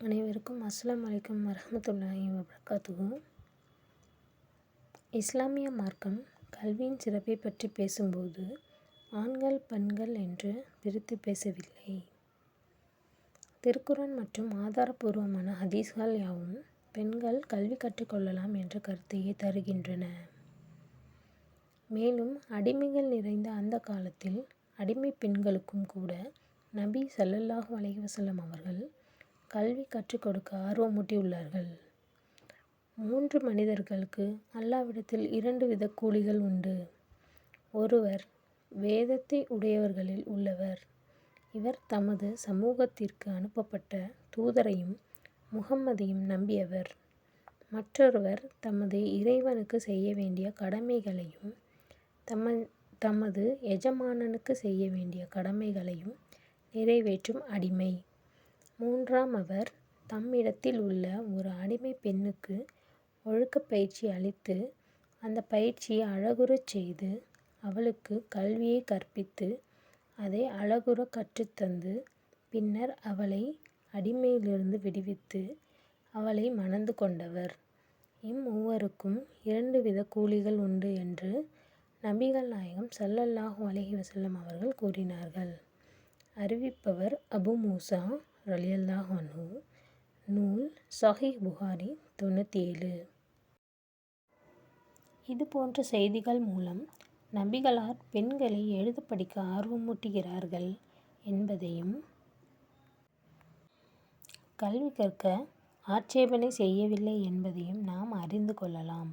அனைவருக்கும் அஸ்ஸலாமு அலைக்கும் வரஹ்மத்துல்லாஹி வபரகாத்துஹு. இஸ்லாமிய மார்க்கம் கல்வியின் சிறப்பை பற்றி பேசும்போது ஆண்கள் பெண்கள் என்று பிரித்து பேசவில்லை. திருக்குர்ஆன் மற்றும் ஆதாரபூர்வமான ஹதீஸ்கள் யாவும் பெண்கள் கல்வி கற்றுக்கொள்ளலாம் என்ற கருத்தையே தருகின்றன. மேலும் அடிமைகள் நிறைந்த அந்த காலத்தில் அடிமை பெண்களுக்கும் கூட நபி ஸல்லல்லாஹு அலைஹி வஸல்லம் அவர்கள் கல்வி கற்றுக் கொடுக்க ஆர்வமூட்டியுள்ளார்கள். 3 மனிதர்களுக்கு அல்லாஹ்விடத்தில் 2 வித கூலிகள் உண்டு. ஒருவர் வேதத்தை உடையவர்களில் உள்ளவர். இவர் தமது சமூகத்திற்கு அனுப்பப்பட்ட தூதரையும் முஹம்மதையும் நம்பியவர். மற்றொருவர் தமது இறைவனுக்கு செய்ய வேண்டிய கடமைகளையும் தமது எஜமானனுக்கு செய்ய வேண்டிய கடமைகளையும் நிறைவேற்றும் அடிமை. மூன்றாமவர் தம்மிடத்தில் உள்ள ஒரு அடிமை பெண்ணுக்கு ஒழுக்கப் பயிற்சி அளித்து அந்த பயிற்சியை அழகுறச் செய்து அவளுக்கு கல்வியை கற்பித்து அதை அழகுறக் கற்றுத்தந்து பின்னர் அவளை அடிமையிலிருந்து விடுவித்து அவளை மணந்து கொண்டவர். இம்மூவருக்கும் 2 வித கூலிகள் உண்டு என்று நபிகள் நாயகம் ஸல்லல்லாஹு அலைஹி வஸல்லம் அவர்கள் கூறினார்கள். அறிவிப்பவர் அபூ மூஸா ரலியல்லாஹு அன்ஹு. நூல் ஸஹீஹ் புகாரி 97. இதுபோன்ற செய்திகள் மூலம் நபிகளார் பெண்களை எழுத படிக்க ஆர்வமூட்டுகிறார்கள் என்பதையும் கல்வி கற்க ஆட்சேபனை செய்யவில்லை என்பதையும் நாம் அறிந்து கொள்ளலாம்.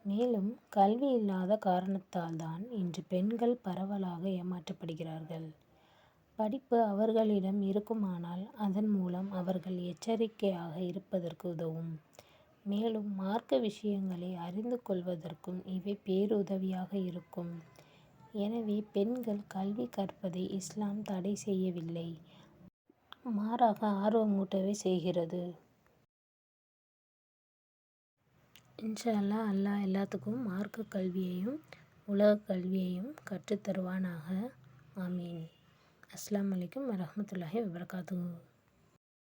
மேலும் கல்வி இல்லாத காரணத்தால்தான் இன்று பெண்கள் பரவலாக ஏமாற்றப்படுகிறார்கள். படிப்பு அவர்களிடம் இருக்குமானால் அதன் மூலம் அவர்கள் எச்சரிக்கையாக இருப்பதற்கு உதவும். மேலும் மார்க்க விஷயங்களை அறிந்து கொள்வதற்கும் இவை பேருதவியாக இருக்கும். எனவே பெண்கள் கல்வி கற்பதை இஸ்லாம் தடை செய்யவில்லை, மாறாக ஆர்வமூட்டவே செய்கிறது. இன்ஷா அல்லாஹ் அல்லாஹ் எல்லாத்துக்கும் மார்க்க கல்வியையும் உலக கல்வியையும் கற்றுத்தருவானாக. ஆமீன். அஸ்ஸலாமு அலைக்கும் வரஹ்மத்துல்லாஹி வபரகாத்துஹு.